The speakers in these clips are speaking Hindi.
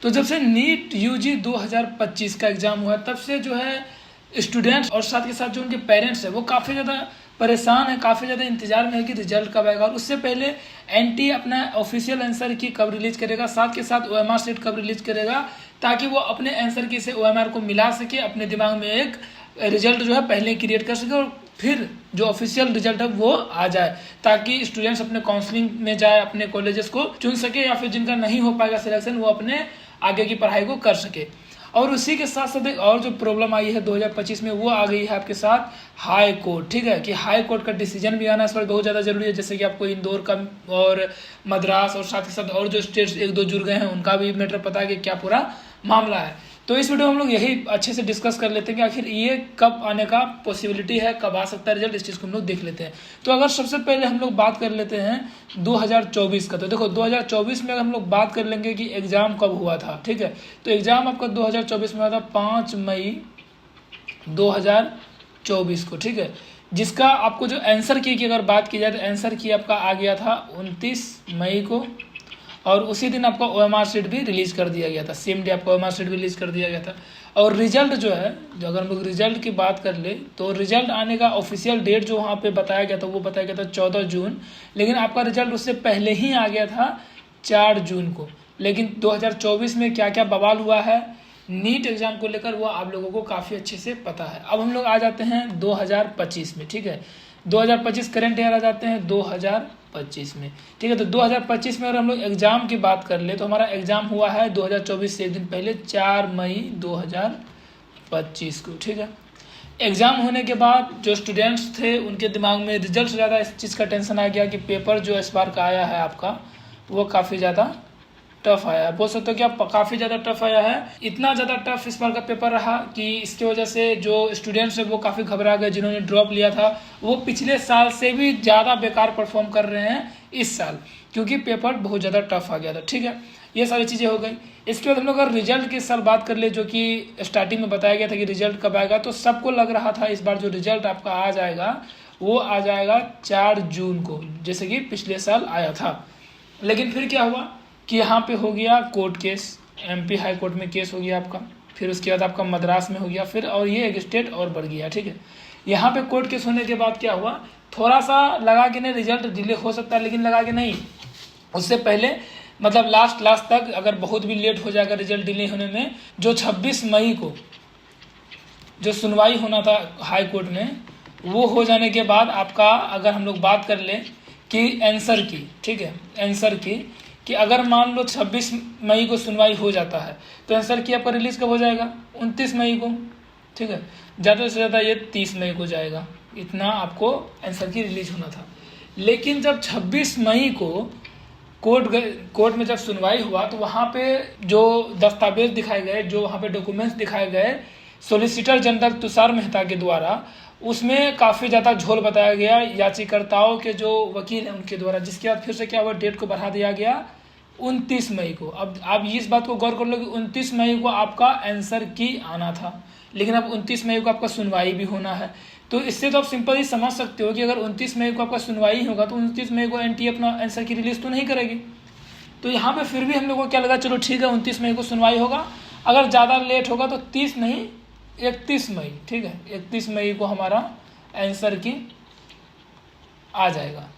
तो जब से नीट यूजी 2025 का एग्ज़ाम हुआ तब से जो है स्टूडेंट्स और साथ के साथ जो उनके पेरेंट्स हैं वो काफ़ी ज़्यादा परेशान है, काफ़ी ज़्यादा इंतजार में है कि रिजल्ट कब आएगा। और उससे पहले एनटी अपना ऑफिशियल आंसर की कब रिलीज करेगा, साथ के साथ ओएमआर शीट कब रिलीज करेगा, ताकि वो अपने आंसर की से ओएमआर को मिला सके, अपने दिमाग में एक रिजल्ट जो है पहले क्रिएट कर सके और फिर जो ऑफिशियल रिजल्ट है वो आ जाए, ताकि स्टूडेंट्स अपने काउंसलिंग में जाए, अपने कॉलेजेस को चुन सके, या फिर जिनका नहीं हो पाएगा सिलेक्शन वो अपने आगे की पढ़ाई को कर सके। और उसी के साथ साथ एक और जो प्रॉब्लम आई है 2025 में वो आ गई है आपके साथ हाई कोर्ट। ठीक है, कि हाई कोर्ट का डिसीजन भी आना इस पर बहुत ज़्यादा जरूरी है। जैसे कि आपको इंदौर का और मद्रास और साथ ही साथ और जो स्टेट्स एक दो जुड़ गए हैं उनका भी मैटर पता है कि क्या पूरा मामला है। तो इस वीडियो में हम लोग यही अच्छे से डिस्कस कर लेते हैं कि आखिर ये कब आने का पॉसिबिलिटी है, कब आ सकता है रिजल्ट, इस चीज़ को हम लोग देख लेते हैं। तो अगर सबसे पहले हम लोग बात कर लेते हैं 2024 का, तो देखो 2024 में अगर हम लोग बात कर लेंगे कि एग्ज़ाम कब हुआ था। ठीक है, तो एग्ज़ाम आपका 2024 में हुआ था 5 मई 2024 को। ठीक है, जिसका आपको जो आंसर की अगर बात की जाए तो आंसर की आपका आ गया था 29 मई को, और उसी दिन आपका ओएमआर शीट भी रिलीज कर दिया गया था। सेम डे आपका ओएमआर शीट भी रिलीज कर दिया गया था। और रिजल्ट जो है, जो अगर हम लोग रिजल्ट की बात कर ले तो रिजल्ट आने का ऑफिशियल डेट जो वहाँ पे बताया गया था वो बताया गया था 14 जून, लेकिन आपका रिजल्ट उससे पहले ही आ गया था 4 जून को। लेकिन 2024 में क्या क्या बवाल हुआ है नीट एग्जाम को लेकर वो आप लोगों को काफ़ी अच्छे से पता है। अब हम लोग आ जाते हैं 2025 में। ठीक है, 2025 करंट ईयर आ जाते हैं 2025 में। ठीक है, तो 2025 में अगर हम लोग एग्ज़ाम की बात कर ले तो हमारा एग्ज़ाम हुआ है 2024 से एक दिन पहले 4 मई 2025 को। ठीक है, एग्ज़ाम होने के बाद जो स्टूडेंट्स थे उनके दिमाग में रिजल्ट से ज़्यादा इस चीज़ का टेंशन आ गया कि पेपर जो इस बार का आया है आपका वो काफ़ी ज़्यादा टफ आया है। बोल सकते हो कि आप काफ़ी ज़्यादा टफ आया है। इतना ज़्यादा टफ इस बार का पेपर रहा कि इसकी वजह से जो स्टूडेंट्स हैं वो काफ़ी घबरा गए। जिन्होंने ड्रॉप लिया था वो पिछले साल से भी ज़्यादा बेकार परफॉर्म कर रहे हैं इस साल, क्योंकि पेपर बहुत ज़्यादा टफ आ गया था। ठीक है, ये सारी चीज़ें हो गई। इसके बाद हम लोग अगर रिजल्ट की इस साल बात कर ले, जो कि स्टार्टिंग में बताया गया था कि रिजल्ट कब आएगा, तो सबको लग रहा था इस बार जो रिजल्ट आपका आ जाएगा वो आ जाएगा 4 जून को, जैसे कि पिछले साल आया था। लेकिन फिर क्या हुआ कि यहाँ पे हो गया court case, MP high court में केस हो गया आपका, फिर उसके बाद आपका मद्रास में हो गया, फिर और ये एक स्टेट और बढ़ गया। ठीक है, यहाँ पे कोर्ट केस होने के बाद क्या हुआ, थोड़ा सा लगा कि नहीं रिजल्ट डिले हो सकता है, लेकिन लगा कि नहीं उससे पहले मतलब लास्ट तक अगर बहुत भी लेट हो जाएगा रिजल्ट डिले होने में, जो 26 मई को जो सुनवाई होना था हाई कोर्ट में वो हो जाने के बाद आपका अगर हम लोग बात कर लें कि आंसर की, ठीक है, आंसर की कि अगर मान लो 26 मई को सुनवाई हो जाता है तो आंसर की आपका रिलीज़ कब हो जाएगा 29 मई को। ठीक है, ज़्यादा से ज़्यादा ये 30 मई को जाएगा, इतना आपको आंसर की रिलीज होना था। लेकिन जब 26 मई को कोर्ट में जब सुनवाई हुआ तो वहाँ पे जो दस्तावेज दिखाए गए, जो वहाँ पे डॉक्यूमेंट्स दिखाए गए सॉलिसिटर जनरल तुषार मेहता के द्वारा, उसमें काफ़ी ज़्यादा झोल बताया गया याचिकाकर्ताओं के जो वकील हैं उनके द्वारा, जिसके बाद फिर से क्या हुआ डेट को बढ़ा दिया गया 29 मई को। अब आप इस बात को गौर कर लो कि 29 मई को आपका आंसर की आना था, लेकिन अब 29 मई को आपका सुनवाई भी होना है। तो इससे तो आप सिंपल ही समझ सकते हो कि अगर 29 मई को आपका सुनवाई होगा तो 29 मई को एनटीए अपना आंसर की रिलीज तो नहीं करेगी। तो यहाँ पे फिर भी हम लोग को क्या लगा, चलो ठीक है 29 मई को सुनवाई होगा, अगर ज़्यादा लेट होगा तो 30 नहीं 31 मई। ठीक है, 31 मई को हमारा आंसर की आ जाएगा।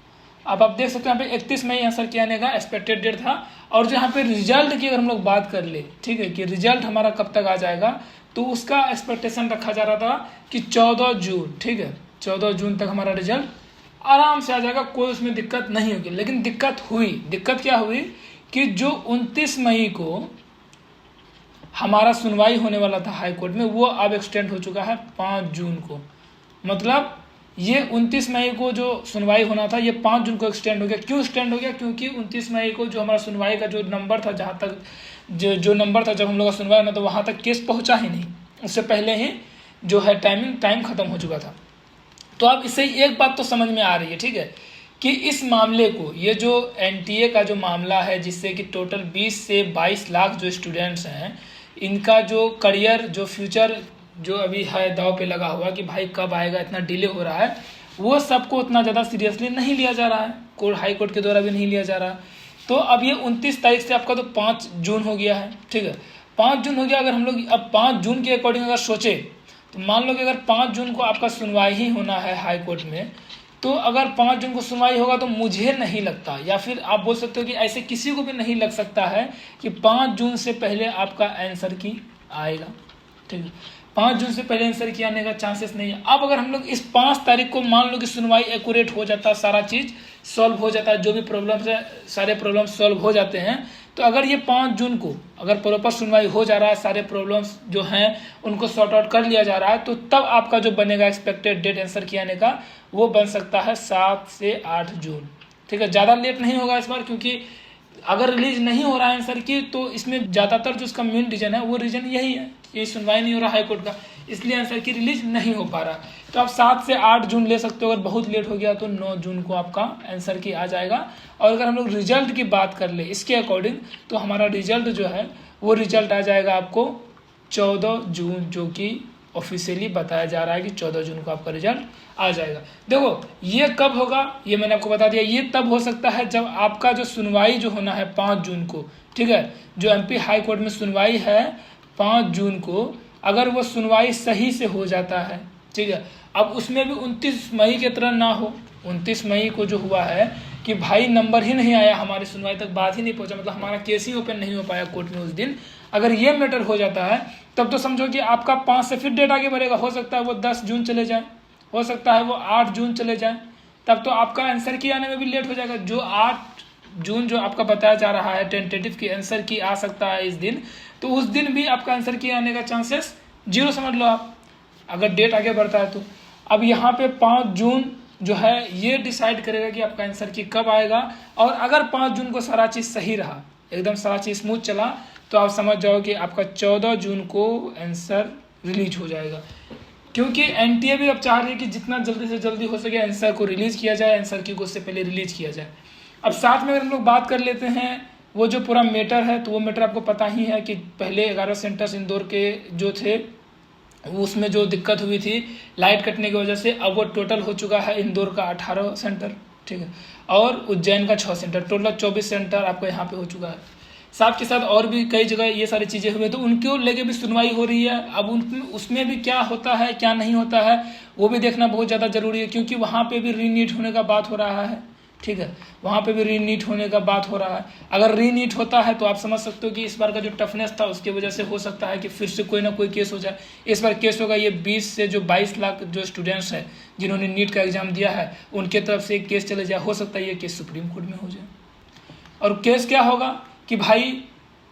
अब आप देख सकते हैं यहाँ पे 31 मई आंसर की आने का एक्सपेक्टेड डेट था। और जो यहाँ पे रिजल्ट की अगर हम लोग बात कर ले, ठीक है, कि रिजल्ट हमारा कब तक आ जाएगा, तो उसका एक्सपेक्टेशन रखा जा रहा था कि 14 जून। ठीक है, 14 जून तक हमारा रिजल्ट आराम से आ जाएगा, कोई उसमें दिक्कत नहीं होगी। लेकिन दिक्कत हुई, दिक्कत क्या हुई कि जो 29 मई को हमारा सुनवाई होने वाला था हाई कोर्ट में वो अब एक्सटेंड हो चुका है 5 जून को। मतलब ये 29 मई को जो सुनवाई होना था ये 5 जून को एक्सटेंड हो गया। क्यों एक्सटेंड हो गया? क्योंकि 29 मई को जो हमारा सुनवाई का जो नंबर था, जहाँ तक जो नंबर था जब हम लोग का सुनवाई होना, तो वहाँ तक केस पहुँचा ही नहीं, उससे पहले ही जो है टाइम खत्म हो चुका था। तो अब इससे एक बात तो समझ में आ रही है, ठीक है, कि इस मामले को, ये जो एनटीए का जो मामला है जिससे कि टोटल 20 से 22 लाख जो स्टूडेंट्स हैं, इनका जो करियर, जो फ्यूचर जो अभी है दाव पे लगा हुआ कि भाई कब आएगा, इतना डिले हो रहा है, वो सबको उतना ज़्यादा सीरियसली नहीं लिया जा रहा है, हाई कोर्ट के द्वारा भी नहीं लिया जा रहा। तो अब ये 29 तारीख से आपका तो 5 जून हो गया है, ठीक है। 5 जून हो गया। अगर हम लोग अब 5 जून के अकॉर्डिंग अगर सोचे तो मान लो कि अगर 5 जून को आपका सुनवाई ही होना है हाई कोर्ट में, तो अगर 5 जून को सुनवाई होगा तो मुझे नहीं लगता, या फिर आप बोल सकते हो कि ऐसे किसी को भी नहीं लग सकता है कि 5 जून से पहले आपका आंसर की आएगा, ठीक है। 5 जून से पहले आंसर की आने का चांसेस नहीं है। अब अगर हम लोग इस 5 तारीख को मान लो कि सुनवाई एक्यूरेट हो जाता, सारा चीज़ सॉल्व हो जाता है, जो भी प्रॉब्लम्स है सारे प्रॉब्लम सॉल्व हो जाते हैं, तो अगर ये 5 जून को अगर प्रॉपर सुनवाई हो जा रहा है, सारे प्रॉब्लम्स जो हैं उनको सॉर्ट आउट कर लिया जा रहा है, तो तब आपका जो बनेगा एक्सपेक्टेड डेट आंसर की आने का, वो बन सकता है 7 से 8 जून, ठीक है। ज़्यादा लेट नहीं होगा इस बार, क्योंकि अगर रिलीज नहीं हो रहा है आंसर की, तो इसमें ज़्यादातर जो इसका मेन रीजन है वो रीजन यही है कि सुनवाई नहीं हो रहा हाई कोर्ट का, इसलिए आंसर की रिलीज नहीं हो पा रहा। तो आप 7 से 8 जून ले सकते हो। अगर बहुत लेट हो गया तो 9 जून को आपका आंसर की आ जाएगा। और अगर हम लोग रिजल्ट की बात कर ले इसके अकॉर्डिंग, तो हमारा रिजल्ट जो है वो रिजल्ट आ जाएगा आपको 14 जून, जो कि ऑफिशियली बताया जा रहा है कि 14 जून को आपका रिजल्ट आ जाएगा। देखो ये कब होगा, ये मैंने आपको बता दिया। ये तब हो सकता है जब आपका जो सुनवाई जो होना है 5 जून को, ठीक है, जो एमपी हाई कोर्ट में सुनवाई है 5 जून को, अगर वो सुनवाई सही से हो जाता है, ठीक है। अब उसमें भी 29 मई की तरह ना हो। 29 मई को जो हुआ है कि भाई नंबर ही नहीं आया, हमारी सुनवाई तक बात ही नहीं पहुंचा, मतलब हमारा केस ही ओपन नहीं हो पाया कोर्ट में उस दिन, अगर ये मैटर हो जाता है तब तो समझो कि आपका 5 से फिर डेट आगे बढ़ेगा। हो सकता है वो 10 जून चले जाए, हो सकता है वो 8 जून चले जाए, तब तो आपका आंसर की आने में भी लेट हो जाएगा। जो 8 जून जो आपका बताया जा रहा है टेंटेटिव की आंसर की आ सकता है इस दिन, तो उस दिन भी आपका आंसर की आने का चांसेस 0 समझ लो आप, अगर डेट आगे बढ़ता है तो। अब यहाँ पे 5 जून जो है ये डिसाइड करेगा कि आपका आंसर की कब आएगा। और अगर 5 जून को सारा चीज़ सही रहा, एकदम सारा चीज़ स्मूथ चला, तो आप समझ जाओ कि आपका 14 जून को आंसर रिलीज हो जाएगा। क्योंकि एनटीए भी अब चाह रही है कि जितना जल्दी से जल्दी हो सके आंसर को रिलीज किया जाए, आंसर की को उससे पहले रिलीज किया जाए। अब साथ में अगर हम लोग बात कर लेते हैं वो जो पूरा मैटर है, तो वो मैटर आपको पता ही है कि पहले 11 सेंटर्स इंदौर के जो थे उसमें जो दिक्कत हुई थी लाइट कटने की वजह से, अब वो टोटल हो चुका है इंदौर का 18 सेंटर, ठीक है, और उज्जैन का 6 सेंटर, टोटल 24 सेंटर आपको यहाँ पे हो चुका है। साथ के साथ और भी कई जगह ये सारी चीज़ें हुई, तो उनको लेके भी सुनवाई हो रही है। अब उसमें भी क्या होता है क्या नहीं होता है वो भी देखना बहुत ज़्यादा ज़रूरी है, क्योंकि वहाँ पे भी रीनीट होने का बात हो रहा है, ठीक है, वहाँ पे भी रीनीट होने का बात हो रहा है। अगर रीनीट होता है तो आप समझ सकते हो कि इस बार का जो टफनेस था उसकी वजह से हो सकता है कि फिर से कोई ना कोई केस हो जाए। इस बार केस होगा ये 20 से जो 22 लाख जो स्टूडेंट्स हैं जिन्होंने नीट का एग्जाम दिया है उनके तरफ से एक केस चले जाए, हो सकता है ये केस सुप्रीम कोर्ट में हो जाए। और केस क्या होगा कि भाई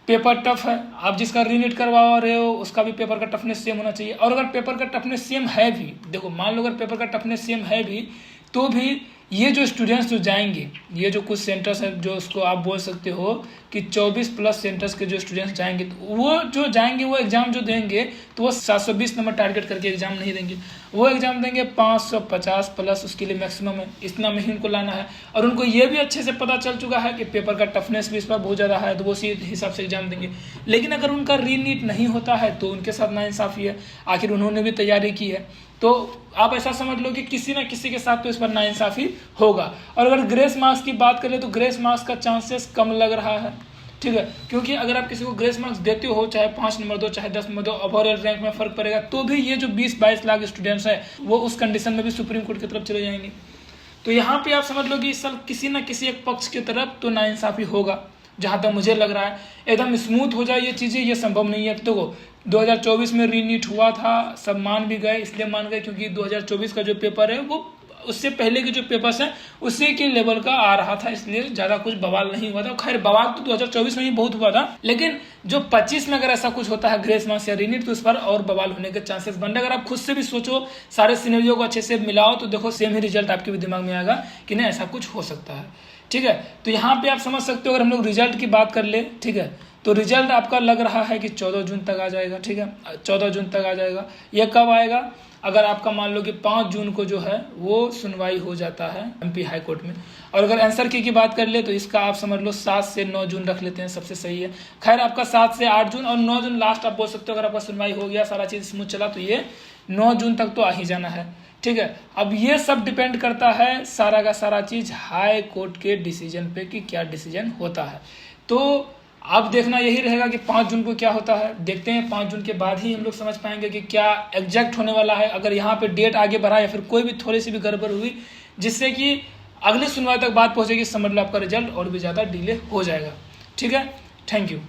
पेपर टफ है, आप जिसका रीनीट करवा रहे हो उसका भी पेपर का टफनेस सेम होना चाहिए। और अगर पेपर का टफनेस सेम है भी, देखो मान लो अगर पेपर का टफनेस सेम है भी, तो भी ये जो स्टूडेंट्स जो जाएंगे, ये जो कुछ सेंटर्स है जो उसको आप बोल सकते हो कि 24 प्लस सेंटर्स के जो स्टूडेंट्स जाएंगे, तो वो जो जाएंगे वो एग्ज़ाम जो देंगे तो वो 720 नंबर टारगेट करके एग्ज़ाम नहीं देंगे, वो एग्ज़ाम देंगे 550 प्लस, उसके लिए मैक्सिमम है, इतना में ही उनको लाना है। और उनको ये भी अच्छे से पता चल चुका है कि पेपर का टफनेस भी इस पर बहुत ज़्यादा है, तो वो उसी हिसाब से एग्ज़ाम देंगे। लेकिन अगर उनका रीनीट नहीं होता है तो उनके साथ नाइंसाफ़ी है, आखिर उन्होंने भी तैयारी की है। तो आप ऐसा समझ लो कि किसी ना किसी के साथ तो इस पर नाइंसाफ़ी होगा। और अगर ग्रेस मार्क्स की बात करें तो ग्रेस मार्क्स का चांसेस कम लग रहा है, ठीक है, क्योंकि अगर आप किसी को ग्रेस मार्क्स देते हो, चाहे 5 नंबर दो चाहे 10 नंबर दो, ओवरऑल रैंक में फर्क पड़ेगा, तो भी ये जो 20-22 लाख स्टूडेंट्स हैं वो उस कंडीशन में भी सुप्रीम कोर्ट की तरफ चले जाएंगे। तो यहाँ पे आप समझ लो कि इस साल किसी न किसी एक पक्ष की तरफ तो नाइंसाफ़ी होगा। जहाँ तक मुझे लग रहा है एकदम स्मूथ हो जाए ये चीज़ें, ये संभव नहीं है। तो 2024 में रीनीट हुआ था, सब मान भी गए, इसलिए मान गए क्योंकि 2024 का जो पेपर है वो उससे पहले के जो पेपर्स हैं उसी के लेवल का आ रहा था, इसलिए ज़्यादा कुछ बवाल नहीं हुआ था। खैर बवाल तो 2024 में ही बहुत हुआ था, लेकिन जो 25 में अगर ऐसा कुछ होता है ग्रेस मार्क्स या रीनीट, तो उस पर और बवाल होने के चांसेस बन रहे। अगर आप खुद से भी सोचो, सारे सिनेरियो को अच्छे से मिलाओ, तो देखो सेम ही रिजल्ट आपके भी दिमाग में आएगा कि नहीं ऐसा कुछ हो सकता है, ठीक है। तो यहाँ पे आप समझ सकते हो, अगर हम लोग रिजल्ट की बात कर ले, ठीक है, तो रिजल्ट आपका लग रहा है कि 14 जून तक आ जाएगा, ठीक है, 14 जून तक आ जाएगा। ये कब आएगा? अगर आपका मान लो कि 5 जून को जो है वो सुनवाई हो जाता है एमपी हाई कोर्ट में। और अगर आंसर की बात कर ले तो इसका आप समझ लो 7 से 9 जून रख लेते हैं, सबसे सही है। खैर आपका 7 से 8 जून और 9 जून लास्ट आप बोल सकते हो। अगर आपका सुनवाई हो गया, सारा चीज़ स्मूथ चला, तो ये 9 जून तक तो आ ही जाना है, ठीक है। अब ये सब डिपेंड करता है सारा का सारा चीज़ हाई कोर्ट के डिसीजन पे कि क्या डिसीजन होता है। तो अब देखना यही रहेगा कि 5 जून को क्या होता है। देखते हैं 5 जून के बाद ही हम लोग समझ पाएंगे कि क्या एग्जैक्ट होने वाला है। अगर यहाँ पे डेट आगे बढ़ा या फिर कोई भी थोड़ी सी भी गड़बड़ हुई जिससे कि अगली सुनवाई तक बात पहुँचेगी, समझ लो आपका रिजल्ट और भी ज़्यादा डिले हो जाएगा। ठीक है, थैंक यू।